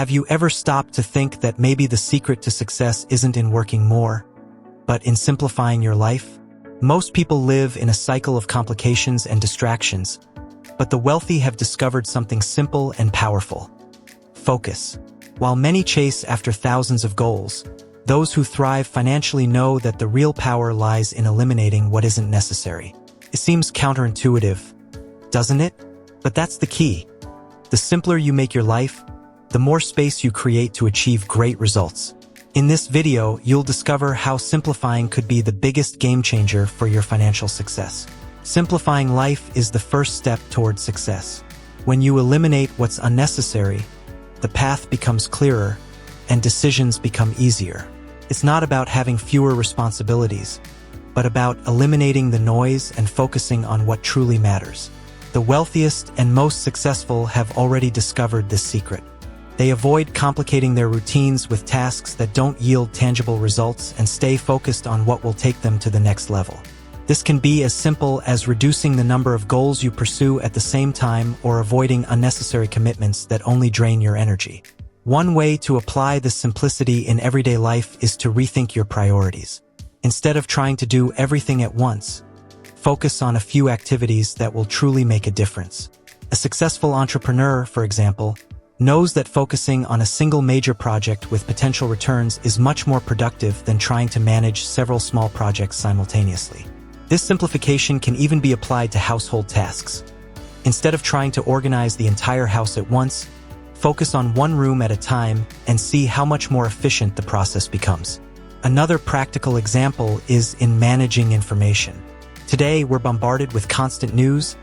Have you ever stopped to think that maybe the secret to success isn't in working more, but in simplifying your life? Most people live in a cycle of complications and distractions, but the wealthy have discovered something simple and powerful: focus. While many chase after thousands of goals, those who thrive financially know that the real power lies in eliminating what isn't necessary. It seems counterintuitive, doesn't it? But that's the key. The simpler you make your life, the more space you create to achieve great results. In this video, you'll discover how simplifying could be the biggest game changer for your financial success. Simplifying life is the first step towards success. When you eliminate what's unnecessary, the path becomes clearer and decisions become easier. It's not about having fewer responsibilities, but about eliminating the noise and focusing on what truly matters. The wealthiest and most successful have already discovered this secret. They avoid complicating their routines with tasks that don't yield tangible results and stay focused on what will take them to the next level. This can be as simple as reducing the number of goals you pursue at the same time or avoiding unnecessary commitments that only drain your energy. One way to apply this simplicity in everyday life is to rethink your priorities. Instead of trying to do everything at once, focus on a few activities that will truly make a difference. A successful entrepreneur, for example, knows that focusing on a single major project with potential returns is much more productive than trying to manage several small projects simultaneously. This simplification can even be applied to household tasks. Instead of trying to organize the entire house at once, focus on one room at a time and see how much more efficient the process becomes. Another practical example is in managing information. Today, we're bombarded with constant news,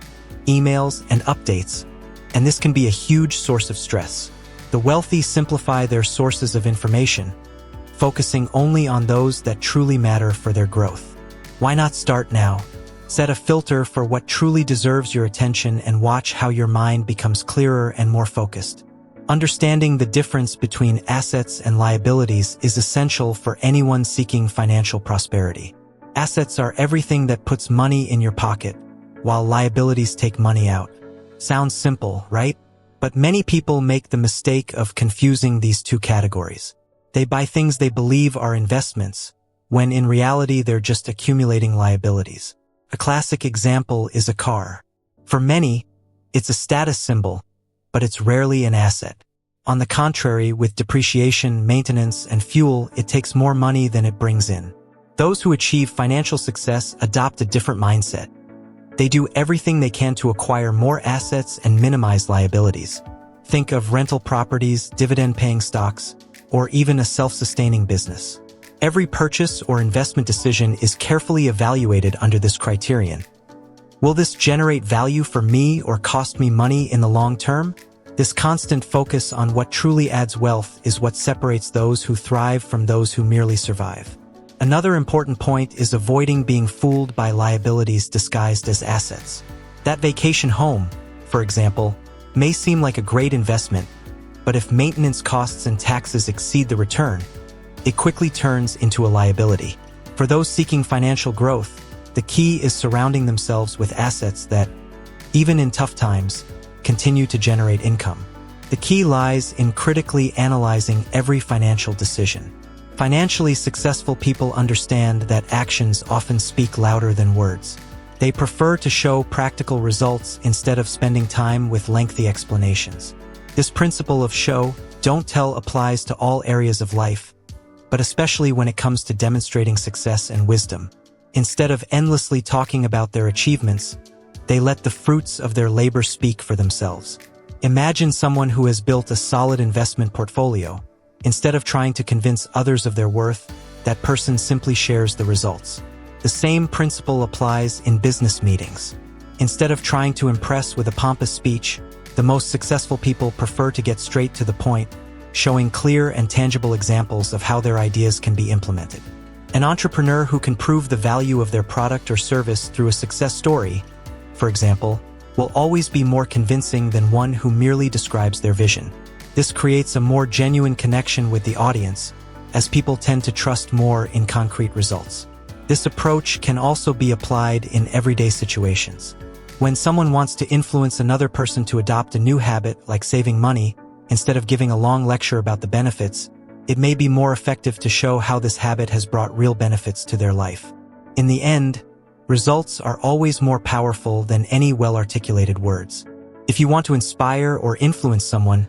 emails, and updates, and this can be a huge source of stress. The wealthy simplify their sources of information, focusing only on those that truly matter for their growth. Why not start now? Set a filter for what truly deserves your attention and watch how your mind becomes clearer and more focused. Understanding the difference between assets and liabilities is essential for anyone seeking financial prosperity. Assets are everything that puts money in your pocket, while liabilities take money out. Sounds simple, right? But many people make the mistake of confusing these two categories. They buy things they believe are investments, when in reality they're just accumulating liabilities. A classic example is a car. For many, it's a status symbol, but it's rarely an asset. On the contrary, with depreciation, maintenance, and fuel, it takes more money than it brings in. Those who achieve financial success adopt a different mindset. They do everything they can to acquire more assets and minimize liabilities. Think of rental properties, dividend-paying stocks, or even a self-sustaining business. Every purchase or investment decision is carefully evaluated under this criterion. Will this generate value for me or cost me money in the long term? This constant focus on what truly adds wealth is what separates those who thrive from those who merely survive. Another important point is avoiding being fooled by liabilities disguised as assets. That vacation home, for example, may seem like a great investment, but if maintenance costs and taxes exceed the return, it quickly turns into a liability. For those seeking financial growth, the key is surrounding themselves with assets that, even in tough times, continue to generate income. The key lies in critically analyzing every financial decision. Financially successful people understand that actions often speak louder than words. They prefer to show practical results instead of spending time with lengthy explanations. This principle of show, don't tell applies to all areas of life, but especially when it comes to demonstrating success and wisdom. Instead of endlessly talking about their achievements, they let the fruits of their labor speak for themselves. Imagine someone who has built a solid investment portfolio. Instead of trying to convince others of their worth, that person simply shares the results. The same principle applies in business meetings. Instead of trying to impress with a pompous speech, the most successful people prefer to get straight to the point, showing clear and tangible examples of how their ideas can be implemented. An entrepreneur who can prove the value of their product or service through a success story, for example, will always be more convincing than one who merely describes their vision. This creates a more genuine connection with the audience, as people tend to trust more in concrete results. This approach can also be applied in everyday situations. When someone wants to influence another person to adopt a new habit like saving money, Instead of giving a long lecture about the benefits, it may be more effective to show how this habit has brought real benefits to their life. In the end, results are always more powerful than any well-articulated words. If you want to inspire or influence someone,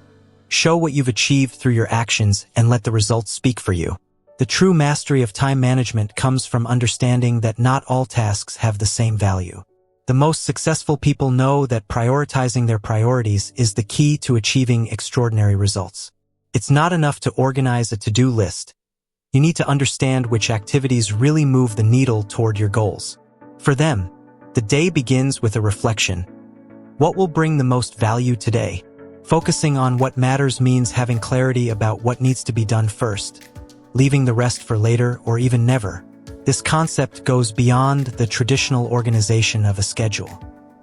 show what you've achieved through your actions and let the results speak for you. The true mastery of time management comes from understanding that not all tasks have the same value. The most successful people know that prioritizing their priorities is the key to achieving extraordinary results. It's not enough to organize a to-do list. You need to understand which activities really move the needle toward your goals. For them, the day begins with a reflection. What will bring the most value today? Focusing on what matters means having clarity about what needs to be done first, leaving the rest for later or even never. This concept goes beyond the traditional organization of a schedule.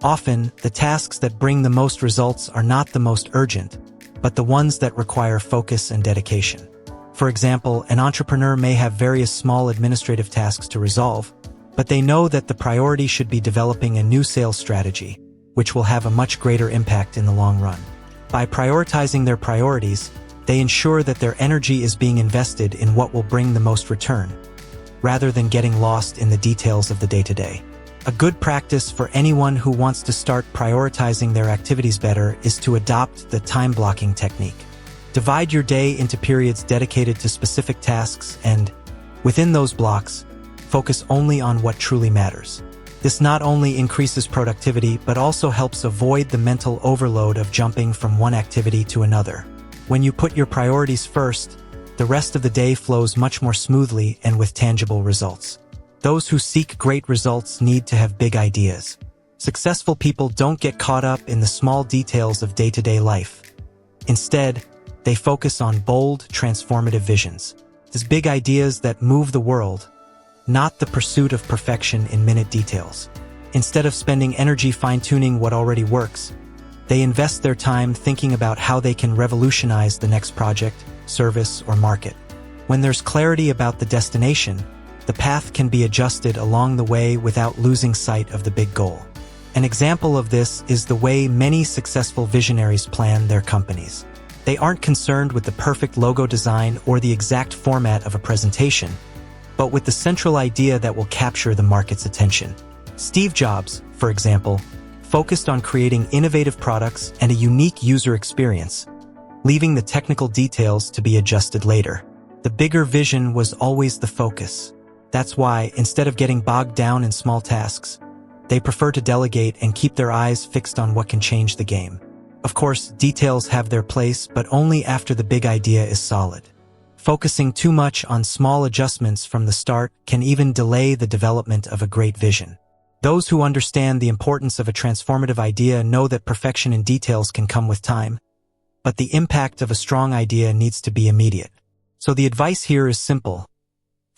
Often, the tasks that bring the most results are not the most urgent, but the ones that require focus and dedication. For example, an entrepreneur may have various small administrative tasks to resolve, but they know that the priority should be developing a new sales strategy, which will have a much greater impact in the long run. By prioritizing their priorities, they ensure that their energy is being invested in what will bring the most return, rather than getting lost in the details of the day-to-day. A good practice for anyone who wants to start prioritizing their activities better is to adopt the time blocking technique. Divide your day into periods dedicated to specific tasks and, within those blocks, focus only on what truly matters. This not only increases productivity but also helps avoid the mental overload of jumping from one activity to another. When you put your priorities first, the rest of the day flows much more smoothly and with tangible results. Those who seek great results need to have big ideas. Successful people don't get caught up in the small details of day-to-day life. Instead, they focus on bold, transformative visions. These big ideas that move the world, not the pursuit of perfection in minute details. Instead of spending energy fine-tuning what already works, they invest their time thinking about how they can revolutionize the next project, service, or market. When there's clarity about the destination, the path can be adjusted along the way without losing sight of the big goal. An example of this is the way many successful visionaries plan their companies. They aren't concerned with the perfect logo design or the exact format of a presentation, but with the central idea that will capture the market's attention. Steve Jobs, for example, focused on creating innovative products and a unique user experience, leaving the technical details to be adjusted later. The bigger vision was always the focus. That's why, instead of getting bogged down in small tasks, they prefer to delegate and keep their eyes fixed on what can change the game. Of course, details have their place, but only after the big idea is solid. Focusing too much on small adjustments from the start can even delay the development of a great vision. Those who understand the importance of a transformative idea know that perfection in details can come with time, but the impact of a strong idea needs to be immediate. So the advice here is simple.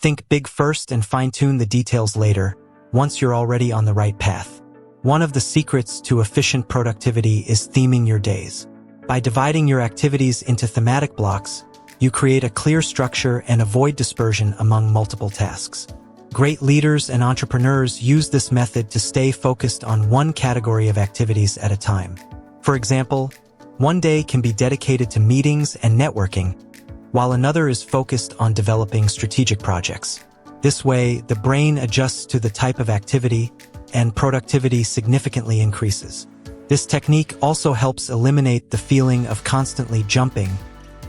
Think big first and fine-tune the details later, once you're already on the right path. One of the secrets to efficient productivity is theming your days. By dividing your activities into thematic blocks, you create a clear structure and avoid dispersion among multiple tasks. Great leaders and entrepreneurs use this method to stay focused on one category of activities at a time. For example, one day can be dedicated to meetings and networking, while another is focused on developing strategic projects. This way, the brain adjusts to the type of activity, and productivity significantly increases. This technique also helps eliminate the feeling of constantly jumping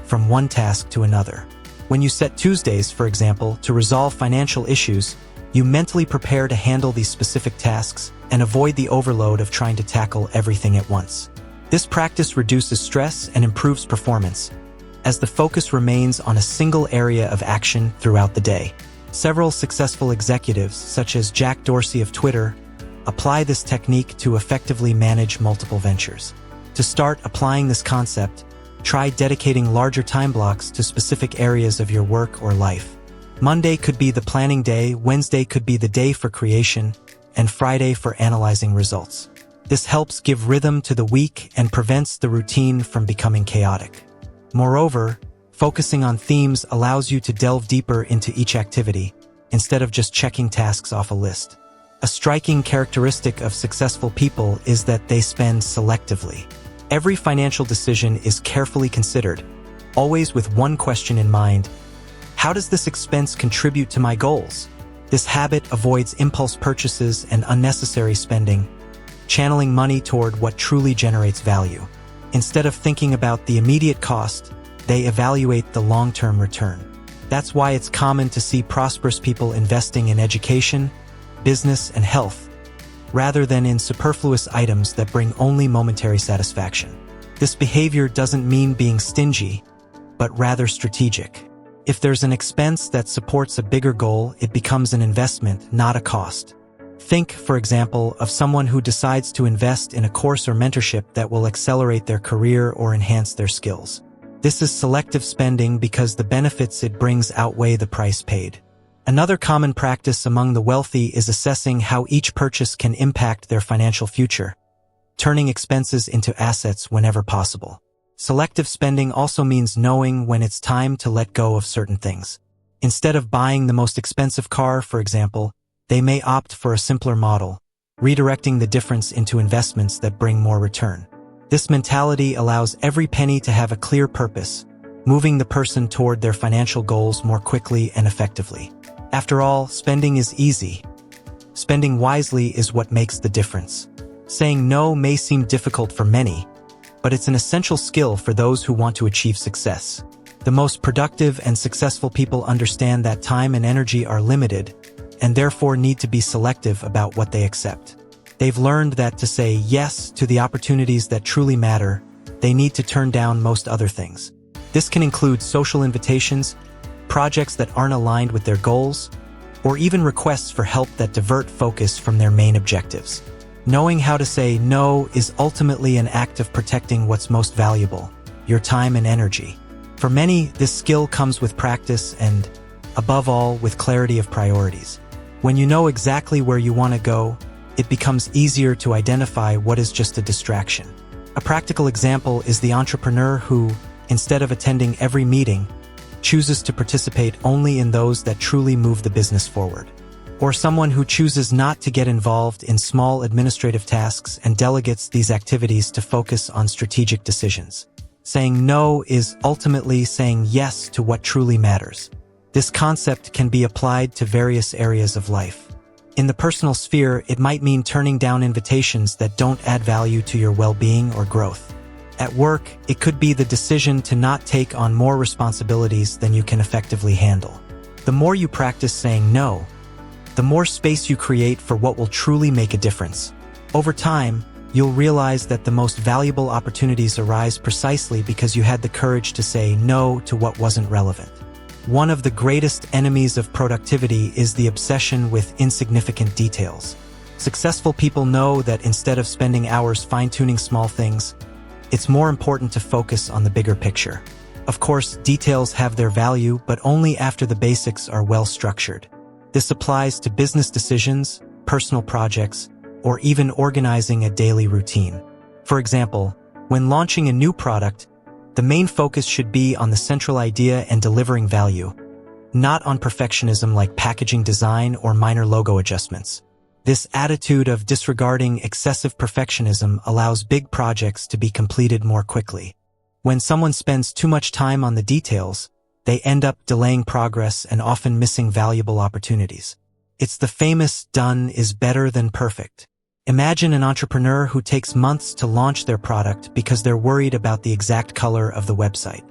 from one task to another. When you set Tuesdays, for example, to resolve financial issues, you mentally prepare to handle these specific tasks and avoid the overload of trying to tackle everything at once. This practice reduces stress and improves performance, as the focus remains on a single area of action throughout the day. Several successful executives, such as Jack Dorsey of Twitter, apply this technique to effectively manage multiple ventures. To start applying this concept, try dedicating larger time blocks to specific areas of your work or life. Monday could be the planning day, Wednesday could be the day for creation, and Friday for analyzing results. This helps give rhythm to the week and prevents the routine from becoming chaotic. Moreover, focusing on themes allows you to delve deeper into each activity, instead of just checking tasks off a list. A striking characteristic of successful people is that they spend selectively. Every financial decision is carefully considered, always with one question in mind: how does this expense contribute to my goals? This habit avoids impulse purchases and unnecessary spending, channeling money toward what truly generates value. Instead of thinking about the immediate cost, they evaluate the long-term return. That's why it's common to see prosperous people investing in education, business, and health, rather than in superfluous items that bring only momentary satisfaction. This behavior doesn't mean being stingy, but rather strategic. If there's an expense that supports a bigger goal, it becomes an investment, not a cost. Think, for example, of someone who decides to invest in a course or mentorship that will accelerate their career or enhance their skills. This is selective spending because the benefits it brings outweigh the price paid. Another common practice among the wealthy is assessing how each purchase can impact their financial future, turning expenses into assets whenever possible. Selective spending also means knowing when it's time to let go of certain things. Instead of buying the most expensive car, for example, they may opt for a simpler model, redirecting the difference into investments that bring more return. This mentality allows every penny to have a clear purpose, moving the person toward their financial goals more quickly and effectively. After all, spending is easy. Spending wisely is what makes the difference. Saying no may seem difficult for many, but it's an essential skill for those who want to achieve success. The most productive and successful people understand that time and energy are limited, and therefore need to be selective about what they accept. They've learned that to say yes to the opportunities that truly matter, they need to turn down most other things. This can include social invitations, projects that aren't aligned with their goals, or even requests for help that divert focus from their main objectives. Knowing how to say no is ultimately an act of protecting what's most valuable, your time and energy. For many, this skill comes with practice and, above all, with clarity of priorities. When you know exactly where you want to go, it becomes easier to identify what is just a distraction. A practical example is the entrepreneur who, instead of attending every meeting, chooses to participate only in those that truly move the business forward. Or someone who chooses not to get involved in small administrative tasks and delegates these activities to focus on strategic decisions. Saying no is ultimately saying yes to what truly matters. This concept can be applied to various areas of life. In the personal sphere, it might mean turning down invitations that don't add value to your well-being or growth. At work, it could be the decision to not take on more responsibilities than you can effectively handle. The more you practice saying no, the more space you create for what will truly make a difference. Over time, you'll realize that the most valuable opportunities arise precisely because you had the courage to say no to what wasn't relevant. One of the greatest enemies of productivity is the obsession with insignificant details. Successful people know that instead of spending hours fine-tuning small things, it's more important to focus on the bigger picture. Of course, details have their value, but only after the basics are well structured. This applies to business decisions, personal projects, or even organizing a daily routine. For example, when launching a new product, the main focus should be on the central idea and delivering value, not on perfectionism like packaging design or minor logo adjustments. This attitude of disregarding excessive perfectionism allows big projects to be completed more quickly. When someone spends too much time on the details, they end up delaying progress and often missing valuable opportunities. It's the famous done is better than perfect. Imagine an entrepreneur who takes months to launch their product because they're worried about the exact color of the website.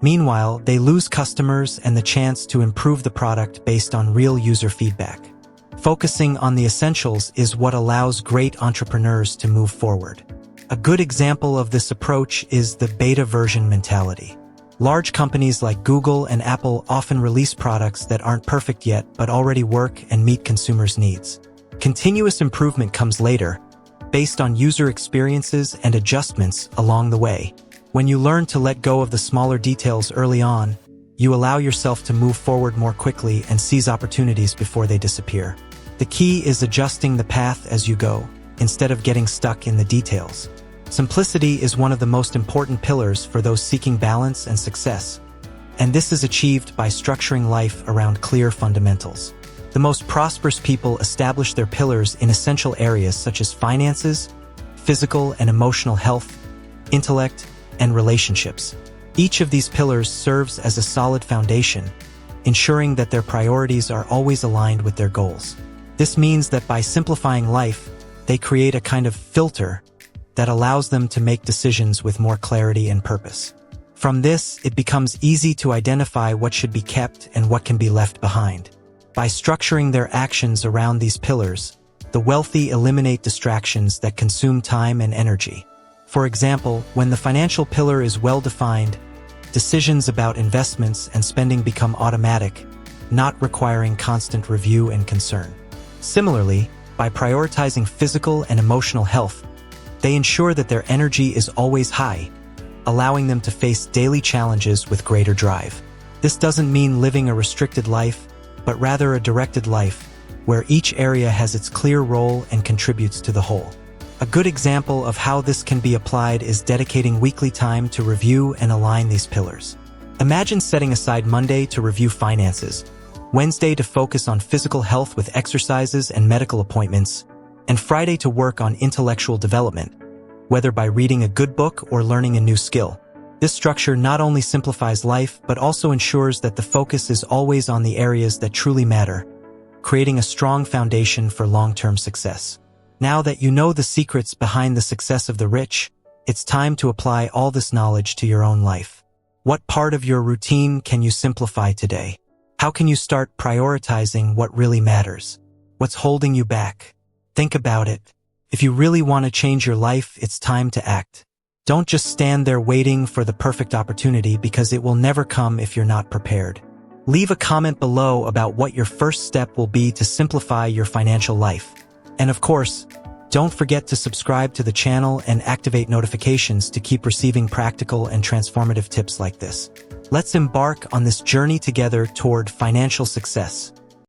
Meanwhile, they lose customers and the chance to improve the product based on real user feedback. Focusing on the essentials is what allows great entrepreneurs to move forward. A good example of this approach is the beta version mentality. Large companies like Google and Apple often release products that aren't perfect yet but already work and meet consumers' needs. Continuous improvement comes later, based on user experiences and adjustments along the way. When you learn to let go of the smaller details early on, you allow yourself to move forward more quickly and seize opportunities before they disappear. The key is adjusting the path as you go, instead of getting stuck in the details. Simplicity is one of the most important pillars for those seeking balance and success, and this is achieved by structuring life around clear fundamentals. The most prosperous people establish their pillars in essential areas such as finances, physical and emotional health, intellect, and relationships. Each of these pillars serves as a solid foundation, ensuring that their priorities are always aligned with their goals. This means that by simplifying life, they create a kind of filter that allows them to make decisions with more clarity and purpose. From this, it becomes easy to identify what should be kept and what can be left behind. By structuring their actions around these pillars, the wealthy eliminate distractions that consume time and energy. For example, when the financial pillar is well-defined, decisions about investments and spending become automatic, not requiring constant review and concern. Similarly, by prioritizing physical and emotional health, they ensure that their energy is always high, allowing them to face daily challenges with greater drive. This doesn't mean living a restricted life, but rather a directed life, where each area has its clear role and contributes to the whole. A good example of how this can be applied is dedicating weekly time to review and align these pillars. Imagine setting aside Monday to review finances, Wednesday to focus on physical health with exercises and medical appointments, and Friday to work on intellectual development, whether by reading a good book or learning a new skill. This structure not only simplifies life, but also ensures that the focus is always on the areas that truly matter, creating a strong foundation for long-term success. Now that you know the secrets behind the success of the rich, it's time to apply all this knowledge to your own life. What part of your routine can you simplify today? How can you start prioritizing what really matters? What's holding you back? Think about it. If you really want to change your life, it's time to act. Don't just stand there waiting for the perfect opportunity, because it will never come if you're not prepared. Leave a comment below about what your first step will be to simplify your financial life. And of course, don't forget to subscribe to the channel and activate notifications to keep receiving practical and transformative tips like this. Let's embark on this journey together toward financial success.